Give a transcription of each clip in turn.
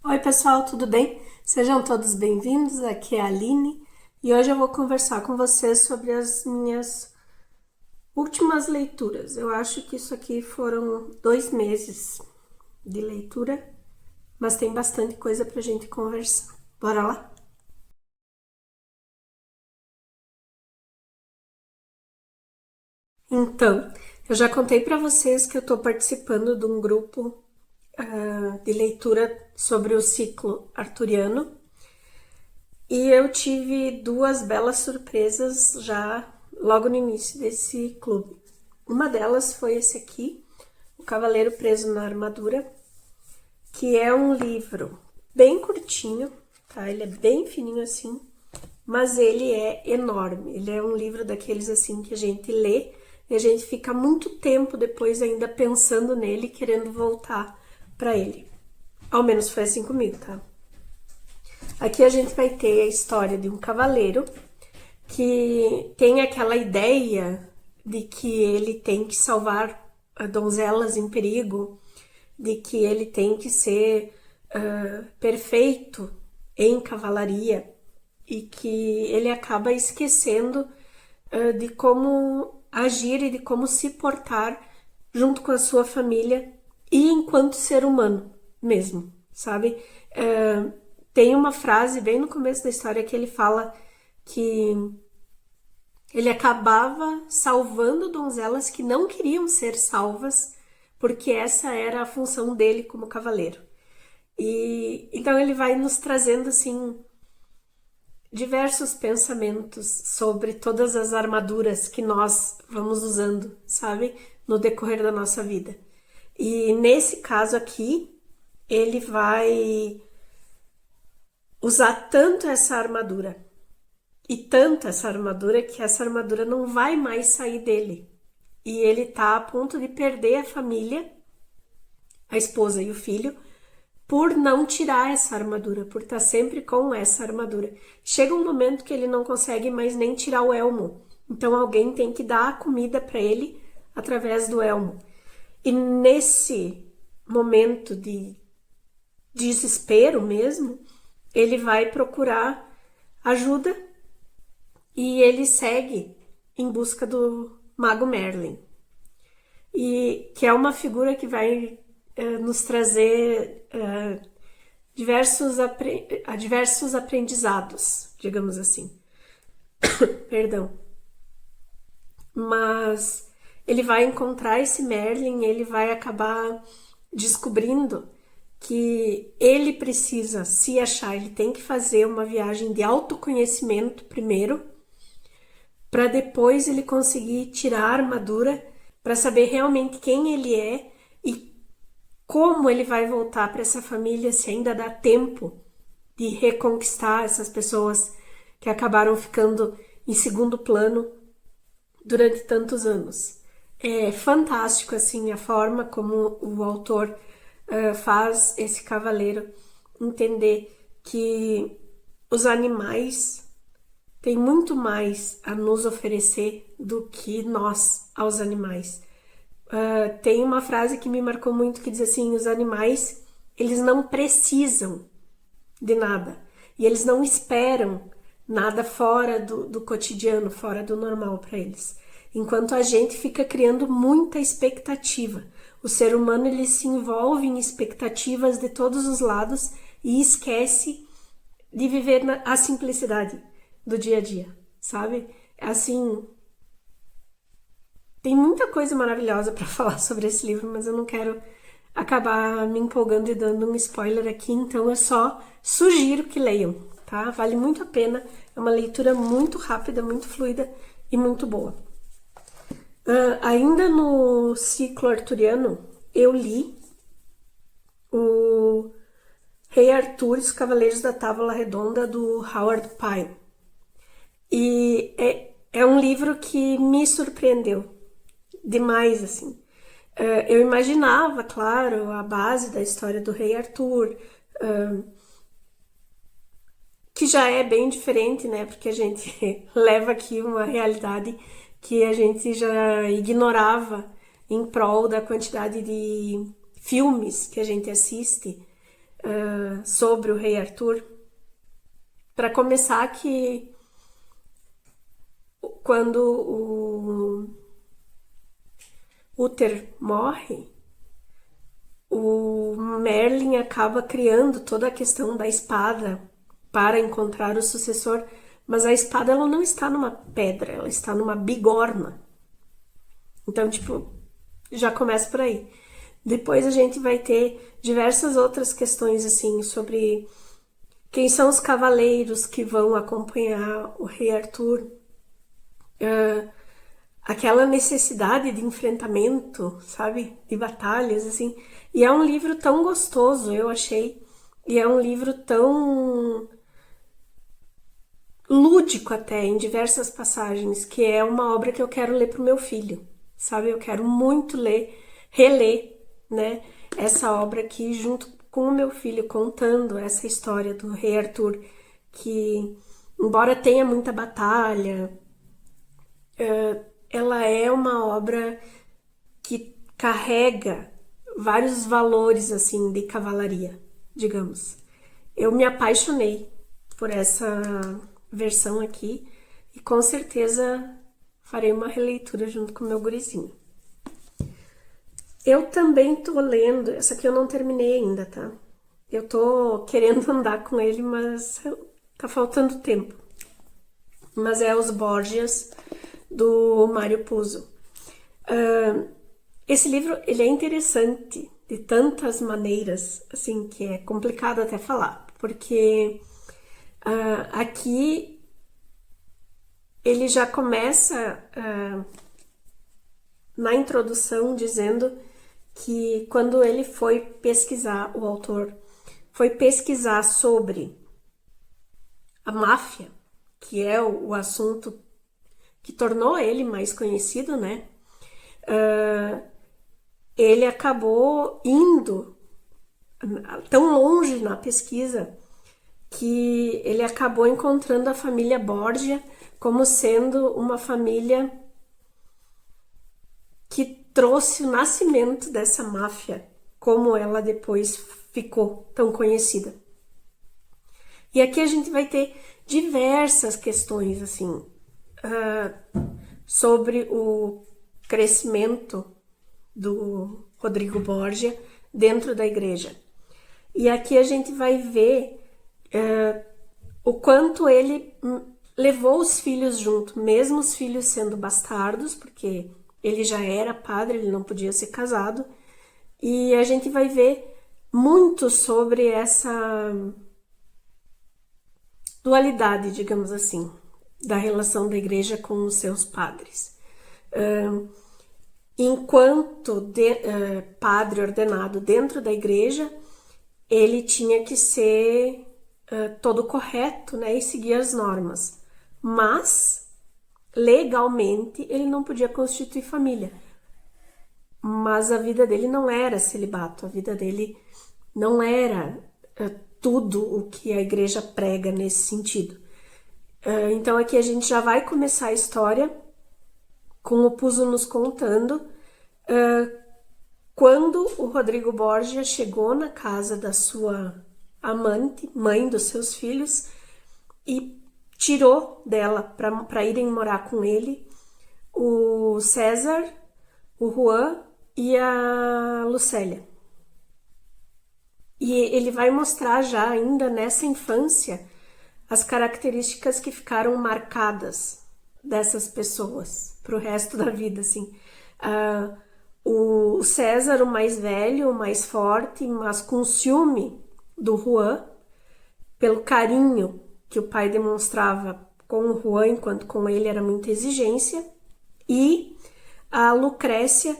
Oi pessoal, tudo bem? Sejam todos bem-vindos, aqui é a Aline e hoje eu vou conversar com vocês sobre as minhas últimas leituras. Eu acho que isso aqui foram 2 meses de leitura, mas tem bastante coisa pra gente conversar. Bora lá? Então, eu já contei pra vocês que eu tô participando de um grupo de leitura sobre o ciclo arturiano. E eu tive duas belas surpresas já logo no início desse clube. Uma delas foi esse aqui, O Cavaleiro Preso na Armadura, que é um livro bem curtinho, tá? Ele é bem fininho assim, mas ele é enorme. Ele é um livro daqueles assim que a gente lê e a gente fica muito tempo depois ainda pensando nele, querendo voltar para ele. Ao menos foi assim comigo, tá? Aqui a gente vai ter a história de um cavaleiro que tem aquela ideia de que ele tem que salvar donzelas em perigo, de que ele tem que ser perfeito em cavalaria e que ele acaba esquecendo de como agir e de como se portar junto com a sua família e enquanto ser humano mesmo, sabe? Tem uma frase bem no começo da história que ele fala que ele acabava salvando donzelas que não queriam ser salvas, porque essa era a função dele como cavaleiro. E então ele vai nos trazendo assim diversos pensamentos sobre todas as armaduras que nós vamos usando, sabe, no decorrer da nossa vida. E nesse caso aqui, ele vai usar tanto essa armadura e tanto essa armadura que essa armadura não vai mais sair dele. E ele tá a ponto de perder a família, a esposa e o filho, por não tirar essa armadura, por estar sempre com essa armadura. Chega um momento que ele não consegue mais nem tirar o elmo. Então alguém tem que dar a comida para ele através do elmo. E nesse momento de desespero mesmo, ele vai procurar ajuda e ele segue em busca do Mago Merlin. E que é uma figura que vai nos trazer diversos aprendizados, digamos assim. Perdão. Mas ele vai encontrar esse Merlin, ele vai acabar descobrindo que ele precisa se achar, ele tem que fazer uma viagem de autoconhecimento primeiro, para depois ele conseguir tirar a armadura, para saber realmente quem ele é e como ele vai voltar para essa família, se ainda dá tempo de reconquistar essas pessoas que acabaram ficando em segundo plano durante tantos anos. É fantástico assim a forma como o autor faz esse cavaleiro entender que os animais têm muito mais a nos oferecer do que nós aos animais. Tem uma frase que me marcou muito que diz assim: os animais, eles não precisam de nada e eles não esperam nada fora do cotidiano, fora do normal para eles. Enquanto a gente fica criando muita expectativa. O ser humano ele se envolve em expectativas de todos os lados e esquece de viver a simplicidade do dia a dia, sabe? Assim, tem muita coisa maravilhosa para falar sobre esse livro, mas eu não quero acabar me empolgando e dando um spoiler aqui, então eu só sugiro que leiam, tá? Vale muito a pena, é uma leitura muito rápida, muito fluida e muito boa. Ainda no ciclo arturiano, eu li o Rei Arthur e os Cavaleiros da Távola Redonda, do Howard Pyle. E é um livro que me surpreendeu demais, assim. Eu imaginava, claro, a base da história do Rei Arthur, que já é bem diferente, né? Porque a gente leva aqui uma realidade que a gente já ignorava em prol da quantidade de filmes que a gente assiste sobre o rei Arthur. Para começar, que quando o Uther morre, o Merlin acaba criando toda a questão da espada para encontrar o sucessor, mas a espada ela não está numa pedra, ela está numa bigorna. Então, tipo, já começa por aí. Depois a gente vai ter diversas outras questões, assim, sobre quem são os cavaleiros que vão acompanhar o rei Arthur. Aquela necessidade de enfrentamento, sabe? De batalhas, assim. E é um livro tão gostoso, eu achei. E é um livro tão lúdico até, em diversas passagens, que é uma obra que eu quero ler pro meu filho, sabe? Eu quero muito reler, né? Essa obra aqui junto com o meu filho, contando essa história do rei Arthur, que, embora tenha muita batalha, ela é uma obra que carrega vários valores, assim, de cavalaria, digamos. Eu me apaixonei por essa versão aqui e com certeza farei uma releitura junto com o meu gurizinho. Eu também tô lendo, essa aqui eu não terminei ainda, tá? Eu tô querendo andar com ele, mas tá faltando tempo. Mas é Os Borgias, do Mário Puzo. Esse livro, ele é interessante de tantas maneiras, assim, que é complicado até falar, porque aqui ele já começa na introdução dizendo que quando ele foi pesquisar, o autor foi pesquisar sobre a máfia, que é o assunto que tornou ele mais conhecido, né? Ele acabou indo tão longe na pesquisa que ele acabou encontrando a família Borgia como sendo uma família que trouxe o nascimento dessa máfia, como ela depois ficou tão conhecida. E aqui a gente vai ter diversas questões, assim, sobre o crescimento do Rodrigo Borgia dentro da igreja. E aqui a gente vai ver o quanto ele levou os filhos junto, mesmo os filhos sendo bastardos, porque ele já era padre, ele não podia ser casado. E a gente vai ver muito sobre essa dualidade, digamos assim, da relação da igreja com os seus padres. Enquanto padre ordenado dentro da igreja, ele tinha que ser todo correto, né, e seguir as normas. Mas, legalmente, ele não podia constituir família. Mas a vida dele não era celibato, a vida dele não era tudo o que a igreja prega nesse sentido. Então aqui a gente já vai começar a história com o Puzo nos contando quando o Rodrigo Borgia chegou na casa da sua amante, mãe dos seus filhos, e tirou dela para irem morar com ele o César, o Juan e a Lucélia. E ele vai mostrar já ainda nessa infância as características que ficaram marcadas dessas pessoas pro resto da vida, assim. O César, o mais velho, o mais forte, mas com ciúme do Juan, pelo carinho que o pai demonstrava com o Juan, enquanto com ele era muita exigência. E a Lucrécia,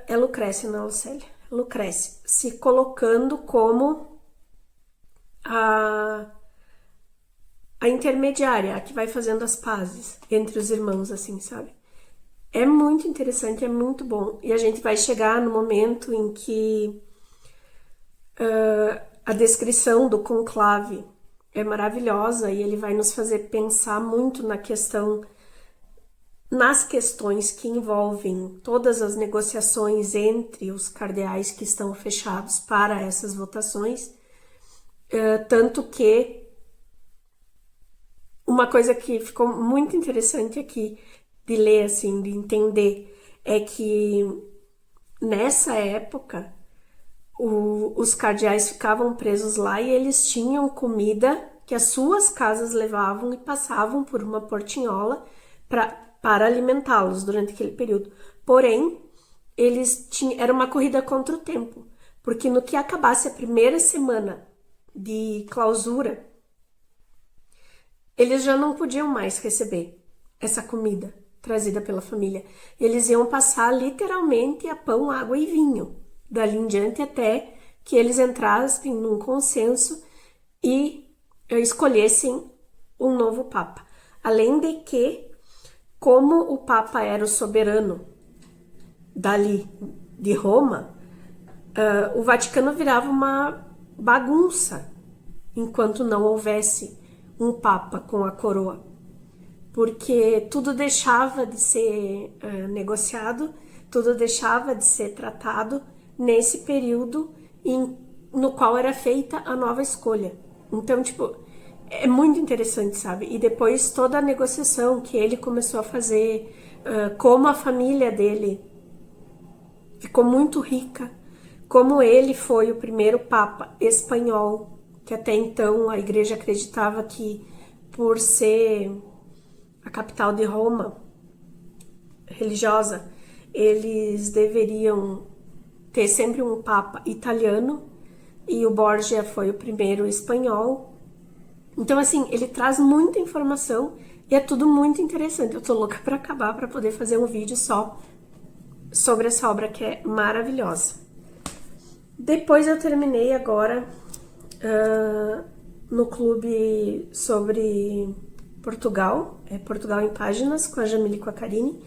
é Lucrécia, não é Lucélia, Lucrécia, se colocando como a intermediária, a que vai fazendo as pazes entre os irmãos, assim, sabe? É muito interessante, é muito bom. E a gente vai chegar no momento em que a descrição do conclave é maravilhosa e ele vai nos fazer pensar muito na questão nas questões que envolvem todas as negociações entre os cardeais que estão fechados para essas votações, tanto que uma coisa que ficou muito interessante aqui de ler, assim, de entender, é que nessa época os cardeais ficavam presos lá e eles tinham comida que as suas casas levavam e passavam por uma portinhola para alimentá-los durante aquele período. Porém, era uma corrida contra o tempo, porque no que acabasse a primeira semana de clausura, eles já não podiam mais receber essa comida trazida pela família. Eles iam passar literalmente a pão, água e vinho, dali em diante até que eles entrassem num consenso e escolhessem um novo Papa. Além de que, como o Papa era o soberano dali de Roma, o Vaticano virava uma bagunça enquanto não houvesse um Papa com a coroa, porque tudo deixava de ser negociado, tudo deixava de ser tratado nesse período no qual era feita a nova escolha. Então, tipo, é muito interessante, sabe? E depois toda a negociação que ele começou a fazer, como a família dele ficou muito rica, como ele foi o primeiro Papa espanhol, que até então a igreja acreditava que, por ser a capital de Roma religiosa, eles deveriam ter sempre um Papa italiano, e o Borgia foi o primeiro espanhol. Então, assim, ele traz muita informação e é tudo muito interessante. Eu tô louca pra acabar, pra poder fazer um vídeo só sobre essa obra que é maravilhosa. Depois eu terminei agora no clube sobre Portugal, Portugal em Páginas, com a Jamile e com a Karine.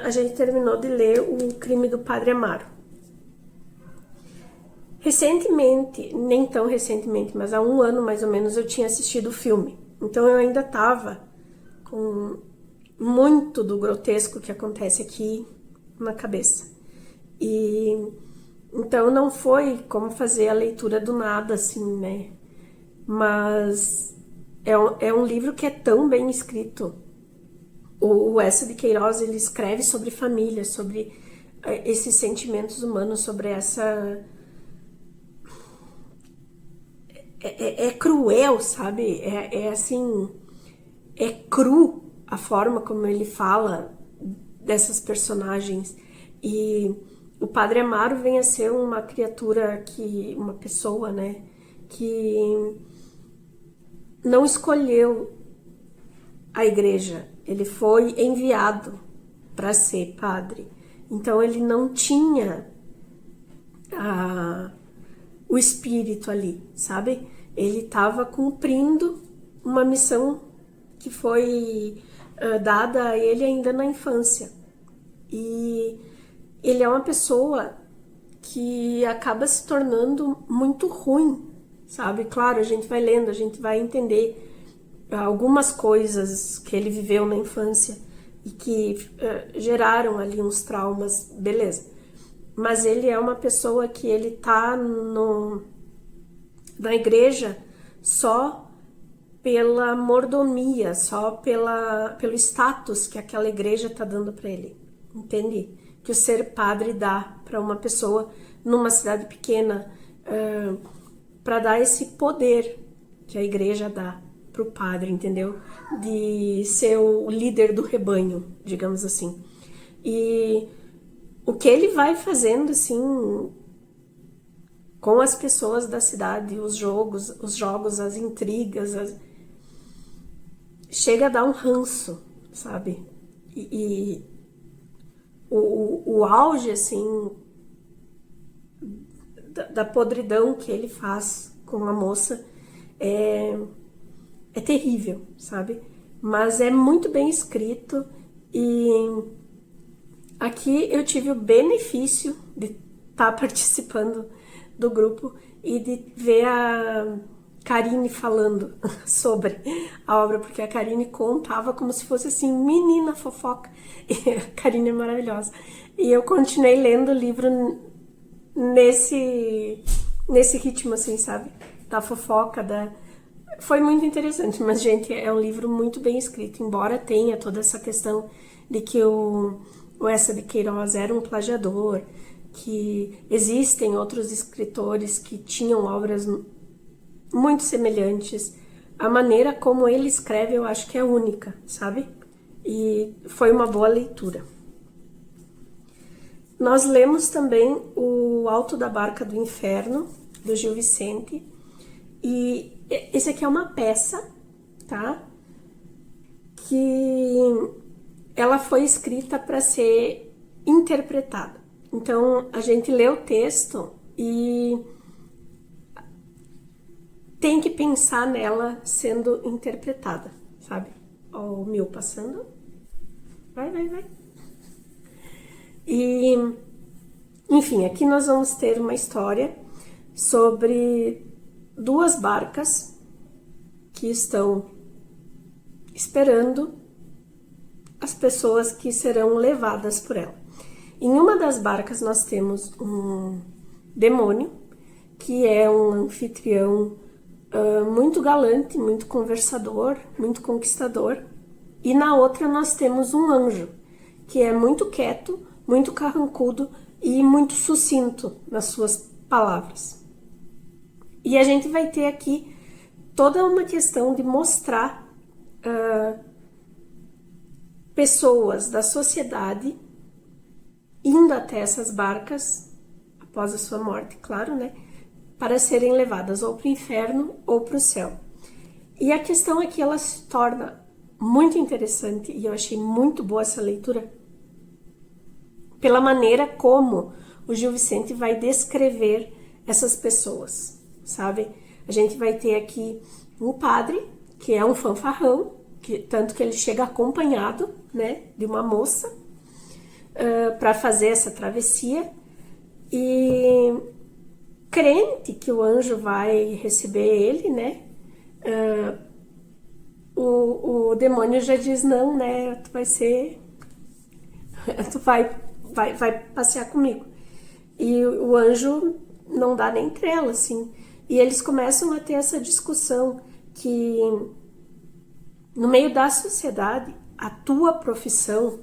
A gente terminou de ler O Crime do Padre Amaro. Recentemente, nem tão recentemente, mas há um ano mais ou menos, eu tinha assistido o filme. Então eu ainda tava com muito do grotesco que acontece aqui na cabeça. E então não foi como fazer a leitura do nada, assim, né? Mas é um livro que é tão bem escrito. O Eça de Queiroz, ele escreve sobre família, sobre esses sentimentos humanos, sobre essa... É cruel, sabe? Assim... É cru a forma como ele fala dessas personagens. E o Padre Amaro vem a ser uma criatura uma pessoa, né? Que não escolheu a igreja. Ele foi enviado para ser padre. Então ele não tinha o espírito ali, sabe? Ele estava cumprindo uma missão que foi dada a ele ainda na infância. E ele é uma pessoa que acaba se tornando muito ruim, sabe? Claro, a gente vai lendo, a gente vai entender algumas coisas que ele viveu na infância e que geraram ali uns traumas, beleza. Mas ele é uma pessoa que ele tá na igreja só pela mordomia, só pelo status que aquela igreja tá dando para ele, entende? Que o ser padre dá para uma pessoa numa cidade pequena, para dar esse poder que a igreja dá pro padre, entendeu? De ser o líder do rebanho, digamos assim. E o que ele vai fazendo, assim, com as pessoas da cidade, os jogos, as intrigas, chega a dar um ranço, sabe? E o auge, assim, da podridão que ele faz com a moça é terrível, sabe? Mas é muito bem escrito e aqui eu tive o benefício de estar participando do grupo e de ver Karine falando sobre a obra, porque a Karine contava como se fosse assim, menina fofoca. E a Karine é maravilhosa. E eu continuei lendo o livro nesse ritmo, assim, sabe? Da fofoca, Foi muito interessante, mas, gente, é um livro muito bem escrito, embora tenha toda essa questão de que o Eça de Queiroz era um plagiador, que existem outros escritores que tinham obras muito semelhantes. A maneira como ele escreve eu acho que é única, sabe? E foi uma boa leitura. Nós lemos também o Alto da Barca do Inferno, do Gil Vicente. E esse aqui é uma peça, tá? Que ela foi escrita para ser interpretada. Então, a gente lê o texto e tem que pensar nela sendo interpretada, sabe? Ó, o Mil passando. Vai. E, enfim, aqui nós vamos ter uma história sobre duas barcas que estão esperando as pessoas que serão levadas por ela. Em uma das barcas nós temos um demônio, que é um anfitrião muito galante, muito conversador, muito conquistador. E na outra nós temos um anjo, que é muito quieto, muito carrancudo e muito sucinto nas suas palavras. E a gente vai ter aqui toda uma questão de mostrar pessoas da sociedade indo até essas barcas, após a sua morte, claro, né? Para serem levadas ou para o inferno ou para o céu. E a questão aqui, ela se torna muito interessante, e eu achei muito boa essa leitura, pela maneira como o Gil Vicente vai descrever essas pessoas, sabe? A gente vai ter aqui um padre, que é um fanfarrão, tanto que ele chega acompanhado, né, de uma moça, para fazer essa travessia, e crente que o anjo vai receber ele, né? O demônio já diz, não, né? Tu vai passear comigo. E o anjo não dá nem trela, assim. E eles começam a ter essa discussão que no meio da sociedade, a tua profissão,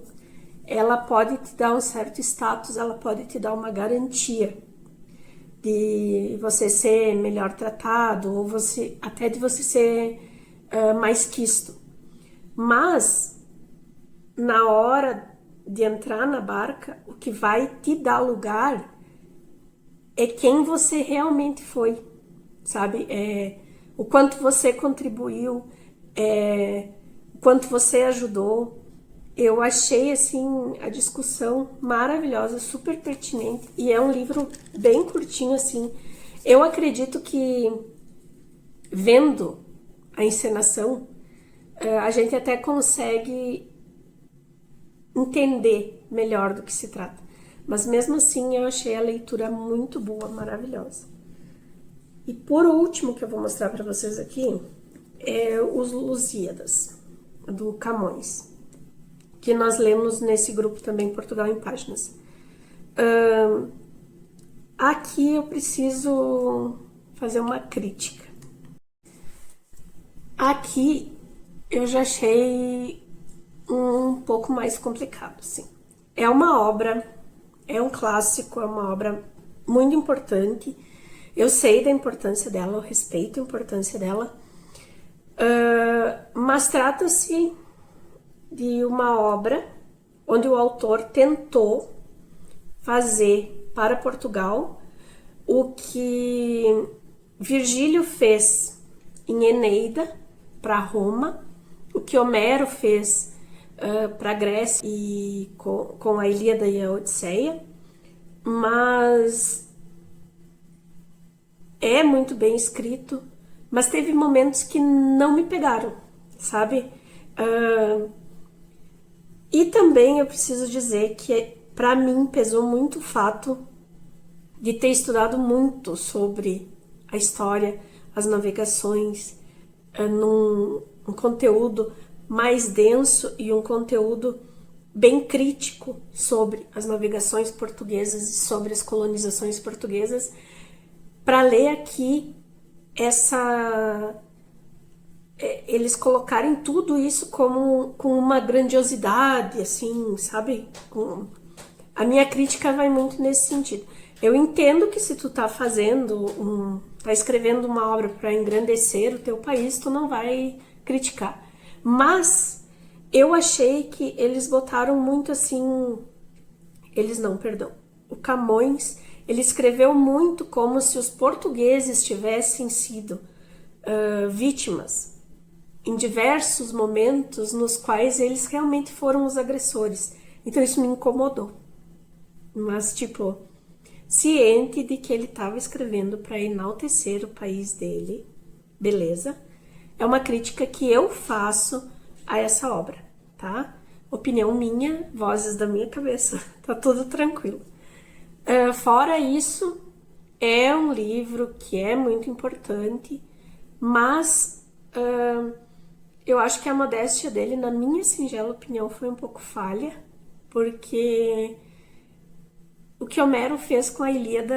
ela pode te dar um certo status, ela pode te dar uma garantia de você ser melhor tratado, ou até de você ser mais quisto. Mas, na hora de entrar na barca, o que vai te dar lugar é quem você realmente foi, sabe? O quanto você contribuiu, o quanto você ajudou. Eu achei, assim, a discussão maravilhosa, super pertinente, e é um livro bem curtinho, assim. Eu acredito que, vendo a encenação, a gente até consegue entender melhor do que se trata. Mas mesmo assim, eu achei a leitura muito boa, maravilhosa. E por último, que eu vou mostrar para vocês aqui, é os Lusíadas, do Camões, que nós lemos nesse grupo também, Portugal em Páginas. Aqui eu preciso fazer uma crítica. Aqui eu já achei um pouco mais complicado, assim. É uma obra, é um clássico, é uma obra muito importante. Eu sei da importância dela, eu respeito a importância dela, mas trata-se de uma obra onde o autor tentou fazer para Portugal o que Virgílio fez em Eneida para Roma, o que Homero fez para Grécia e com a Ilíada e a Odisseia, mas é muito bem escrito, mas teve momentos que não me pegaram, sabe? E também eu preciso dizer que para mim pesou muito o fato de ter estudado muito sobre a história, as navegações, um conteúdo mais denso e um conteúdo bem crítico sobre as navegações portuguesas e sobre as colonizações portuguesas, para ler aqui eles colocarem tudo isso como com uma grandiosidade, assim, sabe? A minha crítica vai muito nesse sentido. Eu entendo que se tu tá tá escrevendo uma obra para engrandecer o teu país, tu não vai criticar. Mas eu achei que eles botaram muito assim, eles não, perdão. O Camões, ele escreveu muito como se os portugueses tivessem sido vítimas em diversos momentos nos quais eles realmente foram os agressores. Então isso me incomodou. Mas, tipo, ciente de que ele estava escrevendo para enaltecer o país dele, beleza? É uma crítica que eu faço a essa obra, tá? Opinião minha, vozes da minha cabeça, tá tudo tranquilo. Fora isso, é um livro que é muito importante, mas eu acho que a modéstia dele, na minha singela opinião, foi um pouco falha, porque o que Homero fez com a Ilíada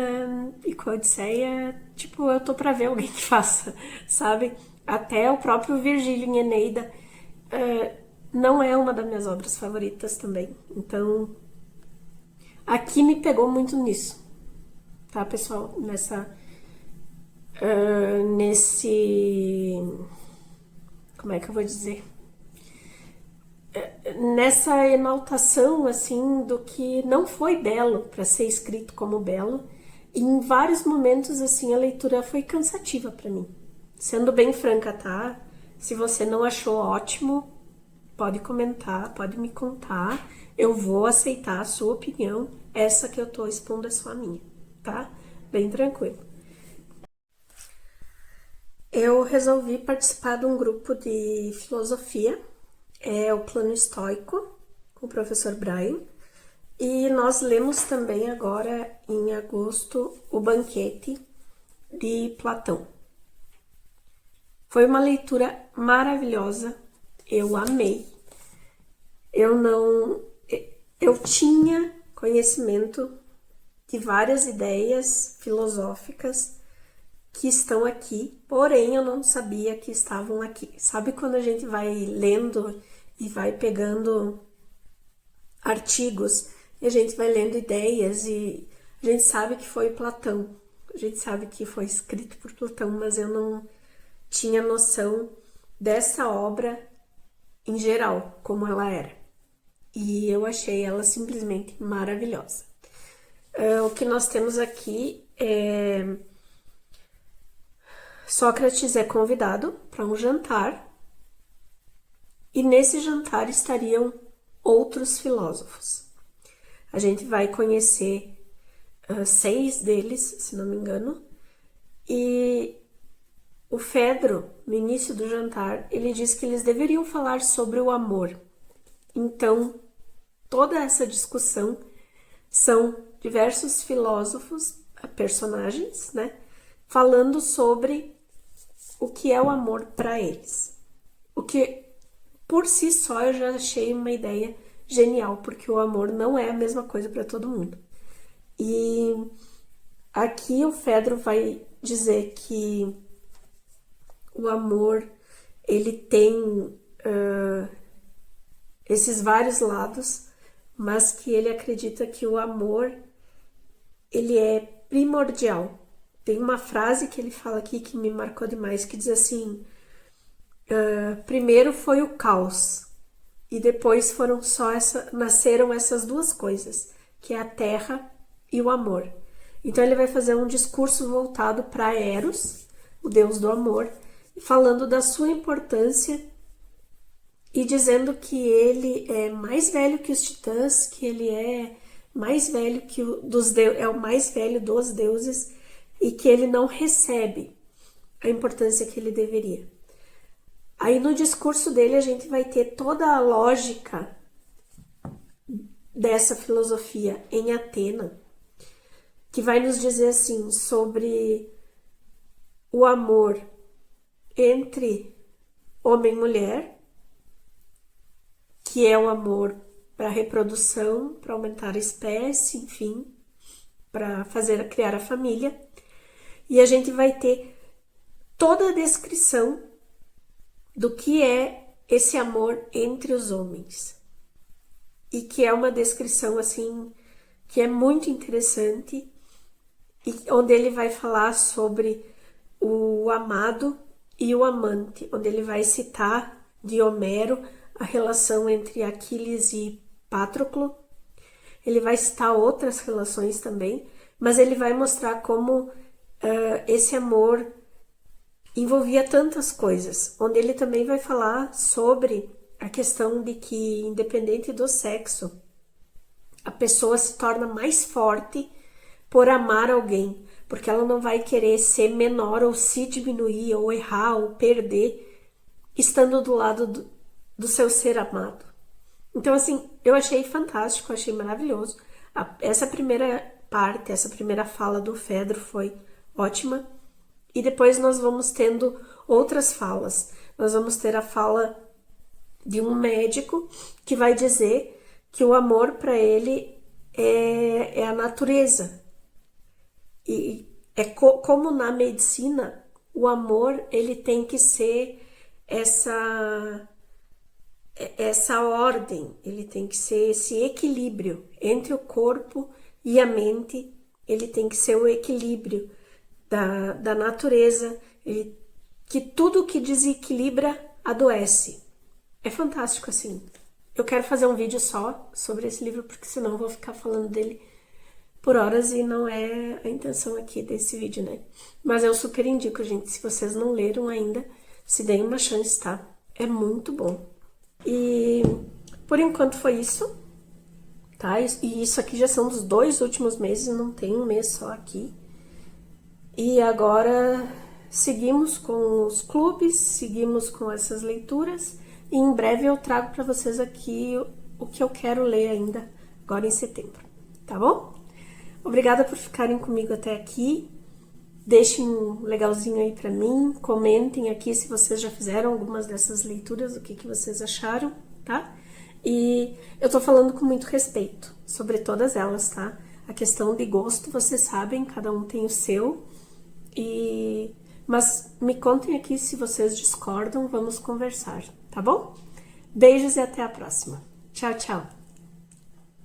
e com a Odisseia, tipo, eu tô pra ver alguém que faça, sabe? Até o próprio Virgílio em Eneida não é uma das minhas obras favoritas também. Então, aqui me pegou muito nisso, tá, pessoal? Nesse... Como é que eu vou dizer? Nessa enaltação, assim, do que não foi belo para ser escrito como belo. E em vários momentos, assim, a leitura foi cansativa para mim. Sendo bem franca, tá? Se você não achou ótimo, pode comentar, pode me contar. Eu vou aceitar a sua opinião. Essa que eu tô expondo é só a minha, tá? Bem tranquilo. Eu resolvi participar de um grupo de filosofia, é o Plano Estoico, com o professor Brian, e nós lemos também agora, em agosto, o Banquete de Platão. Foi uma leitura maravilhosa, eu amei. Eu tinha conhecimento de várias ideias filosóficas que estão aqui, porém eu não sabia que estavam aqui. Sabe quando a gente vai lendo e vai pegando artigos e a gente vai lendo ideias e a gente sabe que foi Platão, a gente sabe que foi escrito por Platão, mas eu não tinha noção dessa obra em geral, como ela era. E eu achei ela simplesmente maravilhosa. O que nós temos aqui é... Sócrates é convidado para um jantar e nesse jantar estariam outros filósofos. A gente vai conhecer 6 deles, se não me engano, e o Fedro, no início do jantar, ele diz que eles deveriam falar sobre o amor. Então, toda essa discussão são diversos filósofos, personagens, né, falando sobre o que é o amor para eles. O que, por si só, eu já achei uma ideia genial, porque o amor não é a mesma coisa para todo mundo. E aqui o Fedro vai dizer que o amor, ele tem esses vários lados, mas que ele acredita que o amor, ele é primordial. Tem uma frase que ele fala aqui que me marcou demais, que diz assim: primeiro foi o caos, e depois nasceram essas duas coisas, que é a terra e o amor. Então ele vai fazer um discurso voltado para Eros, o deus do amor, falando da sua importância e dizendo que ele é mais velho que os titãs, que ele é mais velho que é o mais velho dos deuses e que ele não recebe a importância que ele deveria. Aí no discurso dele a gente vai ter toda a lógica dessa filosofia em Atena, que vai nos dizer assim sobre o amor entre homem e mulher, que é o amor para reprodução, para aumentar a espécie, enfim, para criar a família. E a gente vai ter toda a descrição do que é esse amor entre os homens. E que é uma descrição, assim, que é muito interessante, e onde ele vai falar sobre o amado e o amante, onde ele vai citar de Homero a relação entre Aquiles e Patroclo. Ele vai citar outras relações também, mas ele vai mostrar como esse amor envolvia tantas coisas, onde ele também vai falar sobre a questão de que, independente do sexo, a pessoa se torna mais forte por amar alguém, porque ela não vai querer ser menor ou se diminuir ou errar ou perder estando do lado do seu ser amado. Então, assim, eu achei fantástico, achei maravilhoso. Essa primeira parte, essa primeira fala do Fedro foi ótima. E depois nós vamos tendo outras falas. Nós vamos ter a fala de um médico que vai dizer que o amor para ele é a natureza. E é como na medicina, o amor ele tem que ser essa ordem, ele tem que ser esse equilíbrio entre o corpo e a mente, ele tem que ser o equilíbrio da natureza, que tudo que desequilibra adoece. É fantástico, assim. Eu quero fazer um vídeo só sobre esse livro, porque senão eu vou ficar falando dele por horas e não é a intenção aqui desse vídeo, né? Mas eu super indico, gente, se vocês não leram ainda, se deem uma chance, tá? É muito bom. E por enquanto foi isso, tá? E isso aqui já são dos 2 últimos meses, não tem um mês só aqui. E agora seguimos com os clubes, seguimos com essas leituras e em breve eu trago para vocês aqui o que eu quero ler ainda agora em setembro, tá bom? Obrigada por ficarem comigo até aqui. Deixem um legalzinho aí para mim, comentem aqui se vocês já fizeram algumas dessas leituras, o que vocês acharam, tá? E eu tô falando com muito respeito sobre todas elas, tá? A questão de gosto, vocês sabem, cada um tem o seu. Mas me contem aqui se vocês discordam, vamos conversar, tá bom? Beijos e até a próxima. Tchau, tchau!